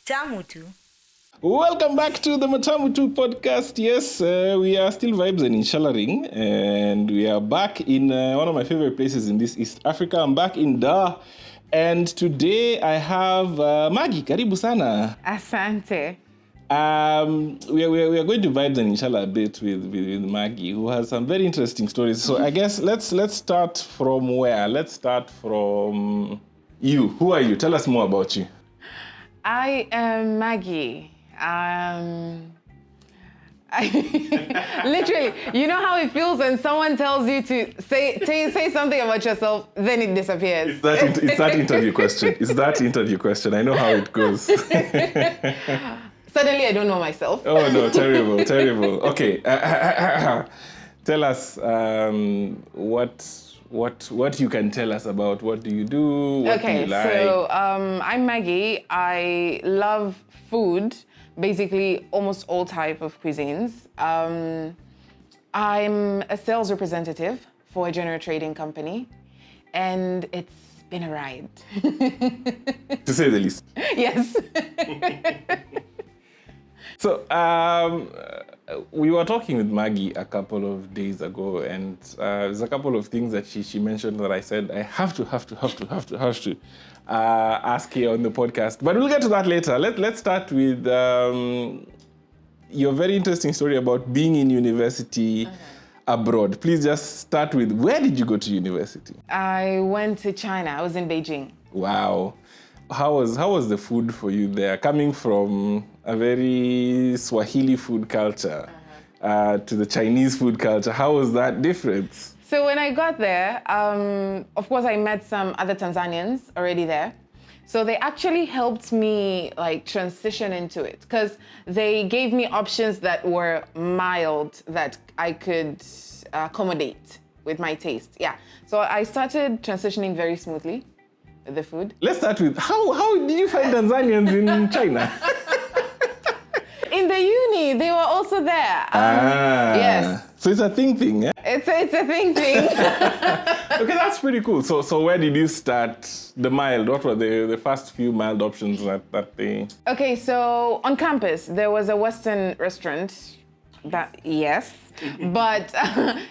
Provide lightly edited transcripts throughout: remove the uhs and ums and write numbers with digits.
Matamu Welcome back to the Matamu podcast. Yes, we are still Vibes and Inshallah, and we are back in one of my favorite places in this East Africa. I'm back in Dar, and today I have Maggy. Karibu sana. Asante. We are going to Vibes and Inshallah a bit with Maggy, who has some very interesting stories. So I guess let's start from where? Let's start from you. Who are you? Tell us more about you. I am Maggy. Literally, you know how it feels when someone tells you to say something about yourself, then it disappears. It's that interview question. It's that interview question. I know how it goes. Suddenly, I don't know myself. Oh no, terrible. Okay, tell us what you can tell us about what do you do, what do you like? So I'm Maggy. I love food, basically almost all type of cuisines. I'm a sales representative for a general trading company, and it's been a ride. To say the least. Yes. So we were talking with Maggy a couple of days ago, and there's a couple of things that she mentioned that I said I have to ask here on the podcast. But we'll get to that later. Let's start with your very interesting story about being in university abroad. Please just start with, where did you go to university? I went to China. I was in Beijing. Wow. How was the food for you there? Coming from a very Swahili food culture to the Chinese food culture, how was that different? So when I got there, of course I met some other Tanzanians already there. So they actually helped me like transition into it because they gave me options that were mild that I could accommodate with my taste. Yeah. So I started transitioning very smoothly with the food. Let's start with, how did you find Tanzanians in China? In the uni, they were also there. Yes. So it's a thing, yeah? It's a thing. Okay, that's pretty cool. So where did you start the mild? What were the first few mild options that they... Okay, so on campus, there was a Western restaurant yes. But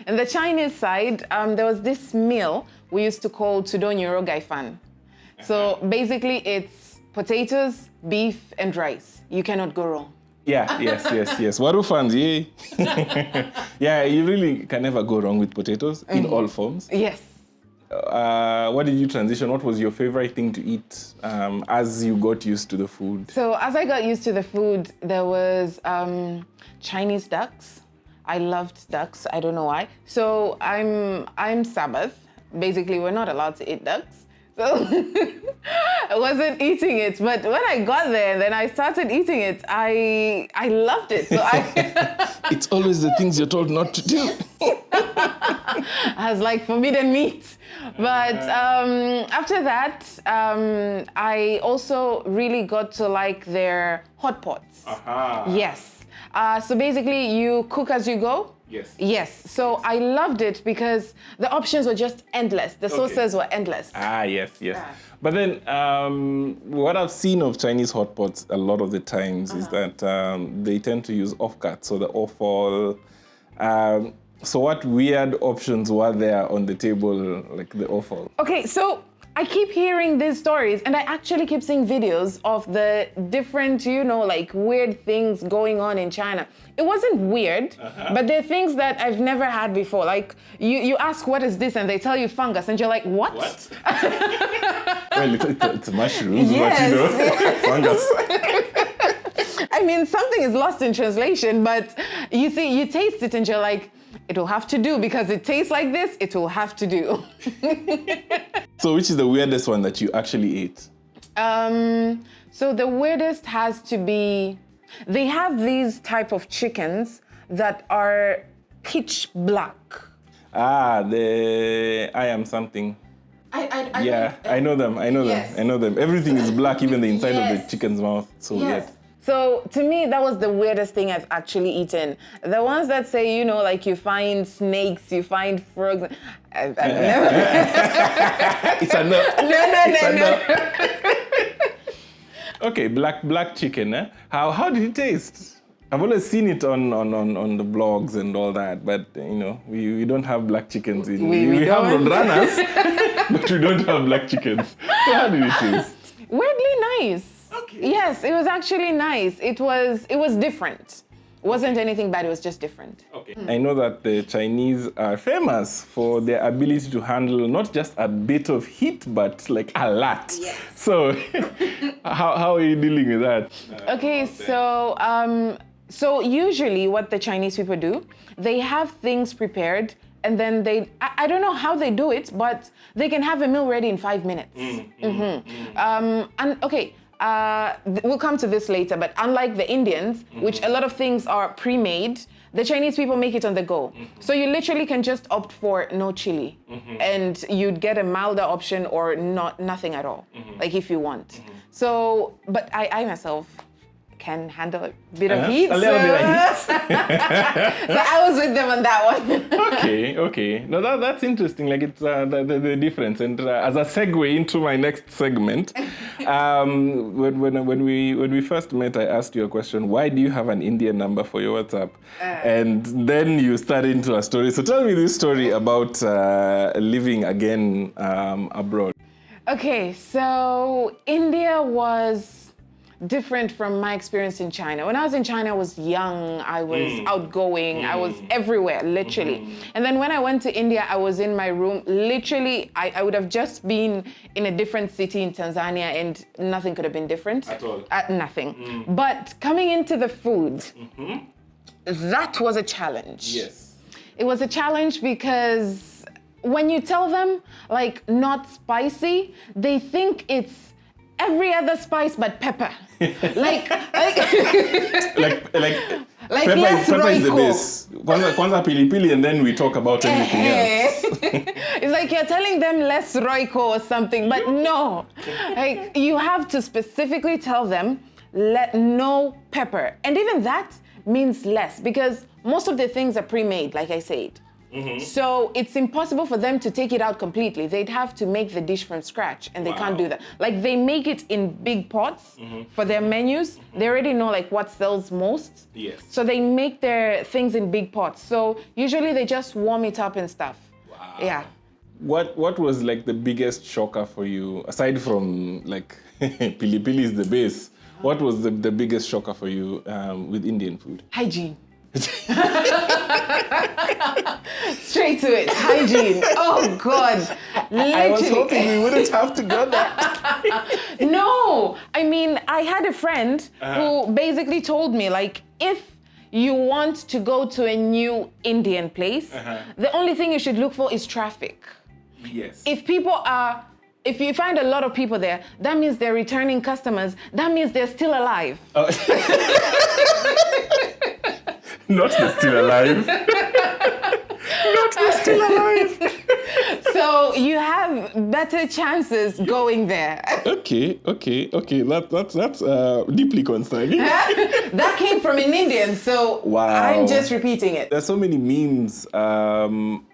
in the Chinese side, there was this meal we used to call Tudonyuro Gaifan. So basically it's potatoes, beef, and rice. You cannot go wrong. Yeah, yes. Waru fans, yeah. Yeah, you really can never go wrong with potatoes in all forms. Yes. What did you transition? What was your favorite thing to eat as you got used to the food? So as I got used to the food, there was Chinese ducks. I loved ducks. I don't know why. So I'm Sabbath. Basically, we're not allowed to eat ducks. So I wasn't eating it, but when I got there and then I started eating it, I loved it. So It's always the things you're told not to do. I was like forbidden meat. But after that, I also really got to like their hot pots. Yes. So basically, you cook as you go. Yes. So I loved it because the options were just endless. The sauces were endless. Yes. But then what I've seen of Chinese hot pots a lot of the times is that they tend to use offcuts, so the offal. So what weird options were there on the table, like the offal? Okay, so I keep hearing these stories and I actually keep seeing videos of the different, like weird things going on in China. It wasn't weird, but there are things that I've never had before. Like you ask, what is this? And they tell you fungus and you're like, what? Well, it's mushrooms, yes, but fungus. I mean, something is lost in translation, but you see, you taste it and you're like, it will have to do because it tastes like this, it will have to do. So which is the weirdest one that you actually ate? So the weirdest has to be, they have these type of chickens that are pitch black. I am something. I know them. Everything is black, even the inside of the chicken's mouth. So weird. So to me, that was the weirdest thing I've actually eaten. The ones that say, like you find snakes, you find frogs. I've never. It's a no. No. Okay, black chicken. How did it taste? I've always seen it on the blogs and all that, but we don't have black chickens in. We have roadrunners, but we don't have black chickens. So how did it taste? Weirdly nice. Okay. Yes, it was actually nice. It was different. It wasn't anything bad, it was just different. Okay. I know that the Chinese are famous for their ability to handle not just a bit of heat, but like a lot. Yes. So how are you dealing with that? Okay, so usually what the Chinese people do, they have things prepared and then I don't know how they do it, but they can have a meal ready in 5 minutes. And okay, we'll come to this later, but unlike the Indians, which a lot of things are pre-made, the Chinese people make it on the go. So you literally can just opt for no chili and you'd get a milder option or nothing at all, like if you want. So, but I myself can handle a bit of heat. A little bit of heat. So I was with them on that one. Okay. No, that's interesting. Like it's the difference. And as a segue into my next segment, when we first met, I asked you a question: why do you have an Indian number for your WhatsApp? And then you started into a story. So tell me this story about living again abroad. Okay, so India was different from my experience in China. When I was in China, I was young, I was outgoing, I was everywhere, literally. And then when I went to India, I was in my room. Literally, I would have just been in a different city in Tanzania and nothing could have been different. At all? Nothing. But coming into the food, that was a challenge. Yes. It was a challenge because when you tell them, like, not spicy, they think it's every other spice but pepper. like pepper is the base. Kwanza pilipili, and then we talk about everything else. It's like you're telling them less Royco or something, but no. Like you have to specifically tell them no pepper. And even that means less because most of the things are pre-made, like I said. So it's impossible for them to take it out completely. They'd have to make the dish from scratch and they can't do that. Like they make it in big pots for their menus. They already know like what sells most. Yes. So they make their things in big pots. So usually they just warm it up and stuff. Wow. Yeah. What was like the biggest shocker for you, aside from like pilipili is the base? What was the biggest shocker for you with Indian food? Hygiene. Straight to it, hygiene. Oh God, literally. I was hoping we wouldn't have to go there. No, I mean, I had a friend who basically told me, like, if you want to go to a new Indian place, the only thing you should look for is traffic. Yes. If you find a lot of people there, that means they're returning customers. That means they're still alive. Oh. Not they're still alive. Not they're still alive. So you have better chances going there. Okay. That's deeply concerning. That came from an Indian, so wow. I'm just repeating it. There's so many memes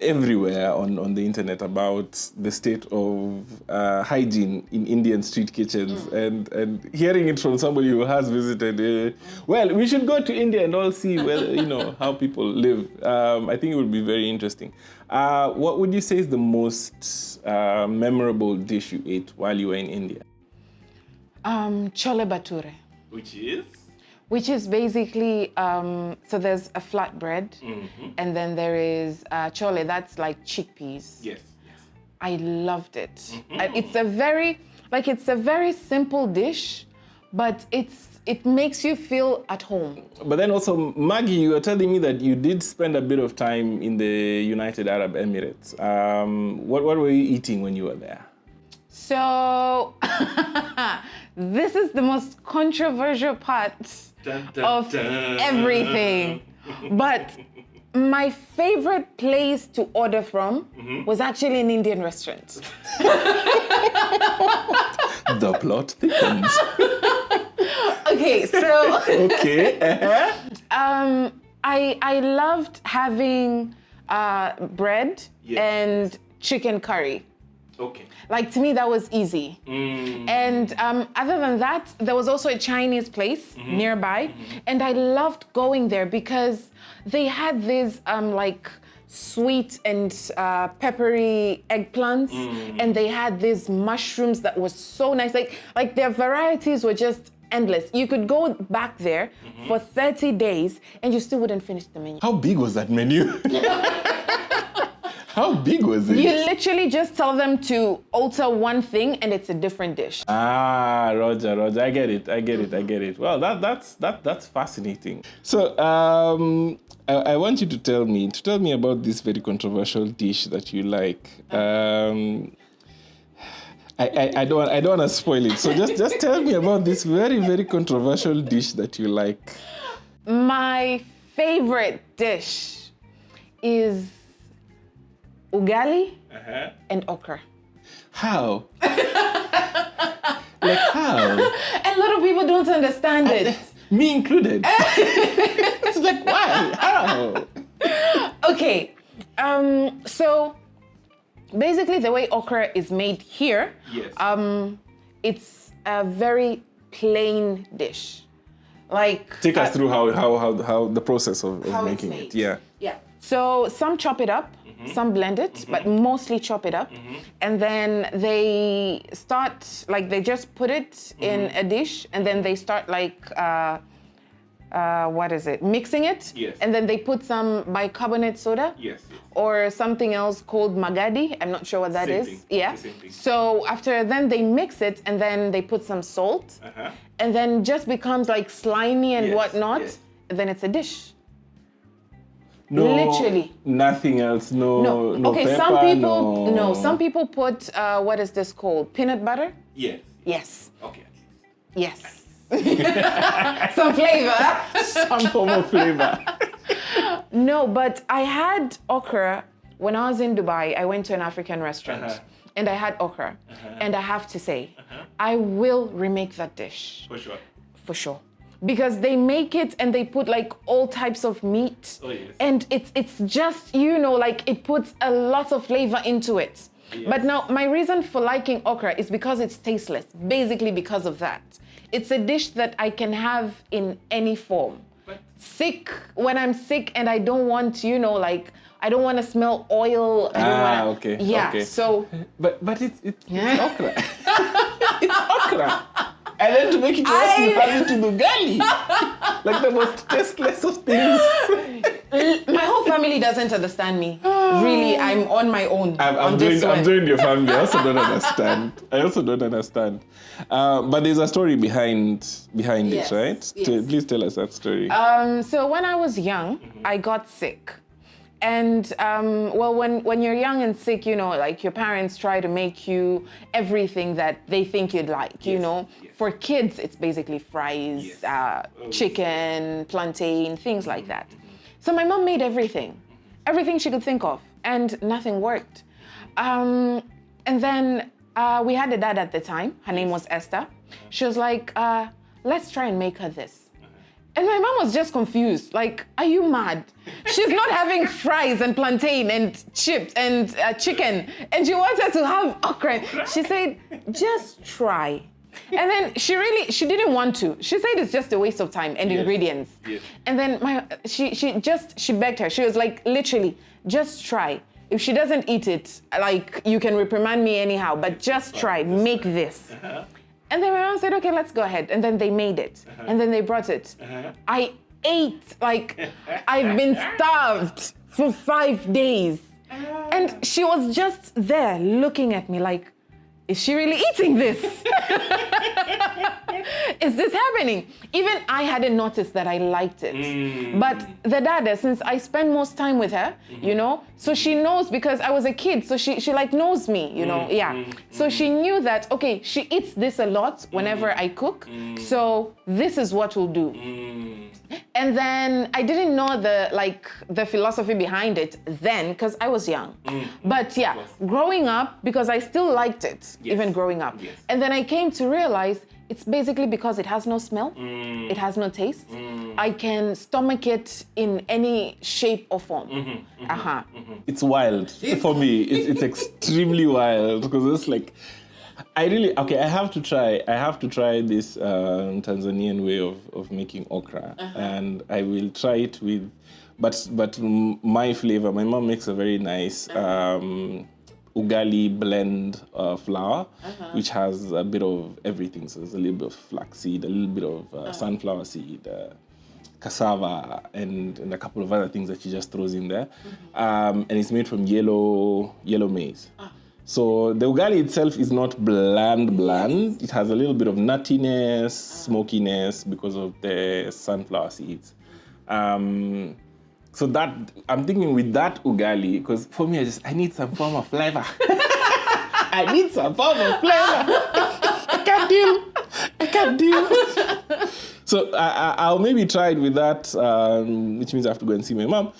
everywhere on the internet about the state of hygiene in Indian street kitchens, and hearing it from somebody who has visited. Well, we should go to India and all see whether how people live. I think it would be very interesting. What would you say is the most memorable dish you ate while you were in India? Chole bhature. Which is basically, so there's a flatbread, and then there is chole, that's like chickpeas. Yes. I loved it. It's a very simple dish, but it makes you feel at home. But then also, Maggie, you were telling me that you did spend a bit of time in the United Arab Emirates. What were you eating when you were there? So, this is the most controversial part of everything. But my favorite place to order from was actually an Indian restaurant. The plot thickens. Okay, so okay. I loved having bread Yes. and chicken curry. Okay. Like, to me, that was easy. And other than that, there was also a Chinese place nearby. And I loved going there because they had these like sweet and peppery eggplants. And they had these mushrooms that was so nice. Like their varieties were just endless. You could go back there for 30 days and you still wouldn't finish the menu. How big was that menu? How big was it? You literally just tell them to alter one thing and it's a different dish. Ah, Roger. I get it. Well, that's fascinating. So, I want you to tell me about this very controversial dish that you like. I don't want to spoil it. So just tell me about this very, very controversial dish that you like. My favorite dish is ugali and okra. How? Like how? A lot of people don't understand it. Me included. It's like, why? How? Okay, so basically the way okra is made here, it's a very plain dish. Like, take us through how the process of making it. Yeah. So some chop it up, some blend it, but mostly chop it up. And then they start, like, they just put it in a dish and then they start like, mixing it. Yes. And then they put some bicarbonate soda. Yes. Or something else called Maggy. I'm not sure what that is. Same thing. Yeah. The same thing. So after then they mix it and then they put some salt. And then just becomes like slimy and whatnot. Yes. And then it's a dish. No, literally. Nothing else. No okay, pepper, some people put what is this called? Peanut butter? Yes. Okay. Yes. Some flavor. Some form of flavor. No, but I had okra when I was in Dubai. I went to an African restaurant and I had okra. And I have to say, I will remake that dish. For sure. Because they make it and they put like all types of meat. Oh, yes. And it's just, like it puts a lot of flavor into it. Yes. But now my reason for liking okra is because it's tasteless. Basically because of that. It's a dish that I can have in any form. When I'm sick and I don't want, I don't want to smell oil. Okay. Yeah, okay. So. But it's okra. It's okra. And then to make it worse, you have it to the ugali. Like the most tasteless of things. My whole family doesn't understand me. Really, I'm on my own. I'm doing your family. I also don't understand. But there's a story behind it, right? Yes. Please tell us that story. So when I was young, I got sick. And when you're young and sick, like your parents try to make you everything that they think you'd like, Yes. For kids, it's basically fries, chicken, plantain, things like that. So my mom made everything she could think of, and nothing worked. And then we had a dad at the time. Her name was Esther. She was like, let's try and make her this. And my mom was just confused. Like, are you mad? She's not having fries and plantain and chips and chicken. And she wanted to have okra. She said, just try. And then she didn't want to. She said it's just a waste of time and ingredients. Yes. And then she begged her. She was like, literally, just try. If she doesn't eat it, like, you can reprimand me anyhow, but just try, make this. And then my mom said, okay, let's go ahead. And then they made it. And then they brought it. I ate, like, I've been starved for 5 days. And she was just there looking at me like, is she really eating this? Is this happening? Even I hadn't noticed that I liked it. But the dada, since I spend most time with her, so she knows because I was a kid, so she like knows me, So she knew that, okay, she eats this a lot whenever I cook, so this is what we'll do. And then I didn't know the philosophy behind it then, because I was young. But yeah, growing up, because I still liked it, even growing up. Yes. And then I came to realize It's basically because it has no smell, it has no taste. I can stomach it in any shape or form. It's wild for me. It's extremely wild because it's like I have to try this Tanzanian way of making okra, and I will try it with, but my flavor. My mom makes a very nice ugali blend flour, which has a bit of everything. So there's a little bit of flaxseed, a little bit of sunflower seed, cassava, and a couple of other things that she just throws in there. And it's made from yellow maize. So the ugali itself is not bland. It has a little bit of nuttiness, smokiness because of the sunflower seeds. So that I'm thinking with that ugali, because for me I need some form of flavor. I need some form of flavor. I can't deal. So I'll maybe try it with that, which means I have to go and see my mom.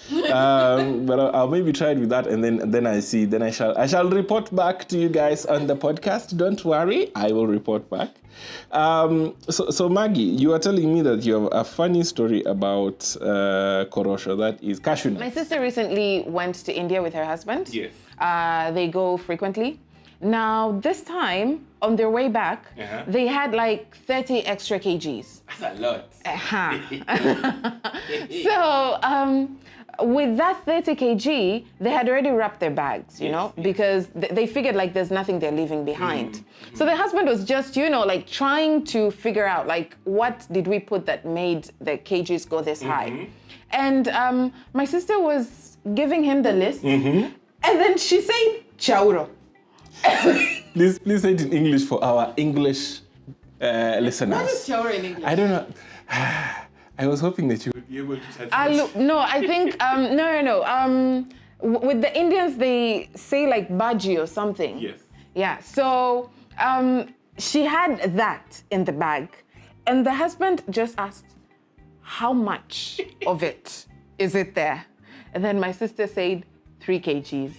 But I'll maybe try it with that, and then I see. Then I shall report back to you guys on the podcast. Don't worry, I will report back. So Maggie, you are telling me that you have a funny story about korosho, that is cashew nuts. My sister recently went to India with her husband. Yes. They go frequently. Now, this time, on their way back, they had like 30 extra kgs. That's a lot. So, with that 30 kg, they had already wrapped their bags, you know, because they figured like there's nothing they're leaving behind. So the husband was just, like trying to figure out like, what did we put that made the kgs go this high? And my sister was giving him the list, and then she said, chauro. Please say it in English for our English listeners. What is chauro in English? I don't know. I was hoping that you would be able to translate. No, I think, no. With the Indians, they say like bhaji or something. Yes. Yeah, so she had that in the bag. And the husband just asked, how much of it is it there? And then my sister said, 3 kgs.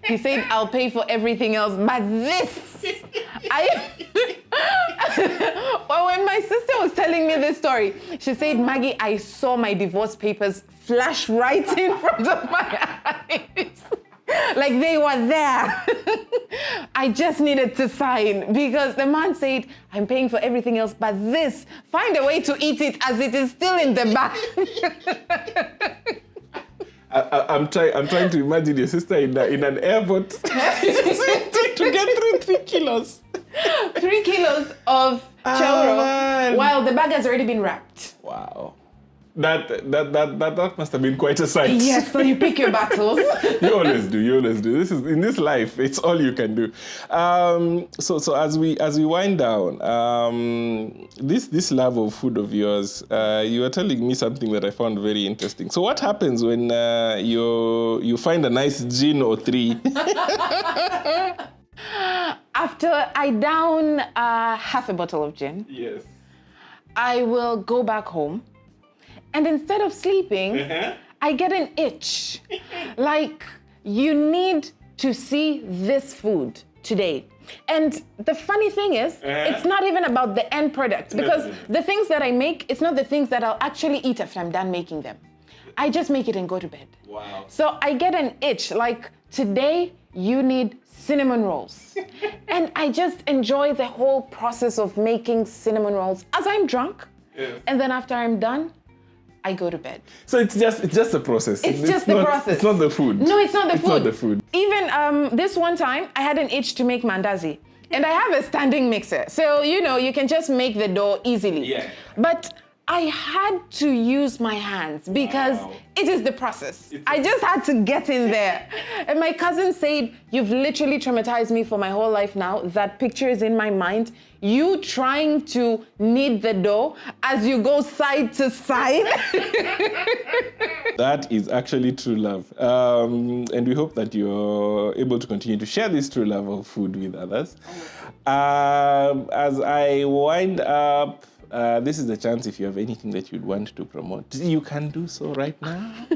He said, I'll pay for everything else, but this, well, when my sister was telling me this story, she said, Maggie, I saw my divorce papers flash right in front of my eyes. Like they were there. I just needed to sign because the man said, I'm paying for everything else, but this, find a way to eat it as it is still in the bag. I'm trying to imagine your sister in an airport to get through 3 kilos. 3 kilos of chauro while the bag has already been wrapped. Wow. That must have been quite a sight. Yes, so you pick your battles. You always do. This is in this life, it's all you can do. So as we wind down, this love of food of yours, you were telling me something that I found very interesting. So what happens when you find a nice gin or 3? After I down half a bottle of gin, Yes. I will go back home. And instead of sleeping, I get an itch. Like, you need to see this food today. And the funny thing is, it's not even about the end product, because the things that I make, it's not the things that I'll actually eat after I'm done making them. I just make it and go to bed. Wow. So I get an itch, like, today you need cinnamon rolls. And I just enjoy the whole process of making cinnamon rolls as I'm drunk. Yes. And then after I'm done, I go to bed. So it's just a process. It's just the process. It's not the food. No, it's not the food. It's not the food. Even this one time, I had an itch to make mandazi. And I have a standing mixer. So, you can just make the dough easily. Yeah. But I had to use my hands because it is the process. I just had to get in there. And my cousin said, you've literally traumatized me for my whole life now. That picture is in my mind. You trying to knead the dough as you go side to side. That is actually true love. And we hope that you're able to continue to share this true love of food with others. As I wind up, this is the chance. If you have anything that you'd want to promote, you can do so right now.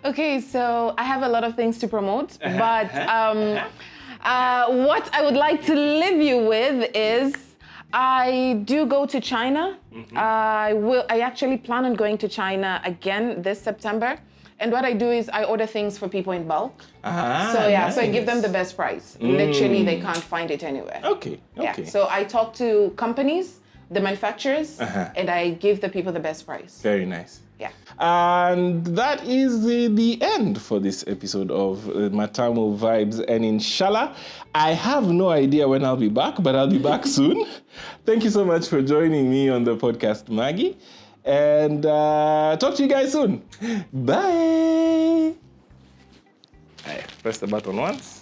Okay, so I have a lot of things to promote, but What I would like to leave you with is I do go to China. I actually plan on going to China again this September. And what I do is I order things for people in bulk. So I give them the best price. Literally, they can't find it anywhere. Okay. Yeah. So I talk to companies, the manufacturers, and I give the people the best price. Very nice. Yeah. And that is the end for this episode of Matamu Vibes and Inshallah. I have no idea when I'll be back, but I'll be back soon. Thank you so much for joining me on the podcast, Maggy. And talk to you guys soon. Bye. Press the button once.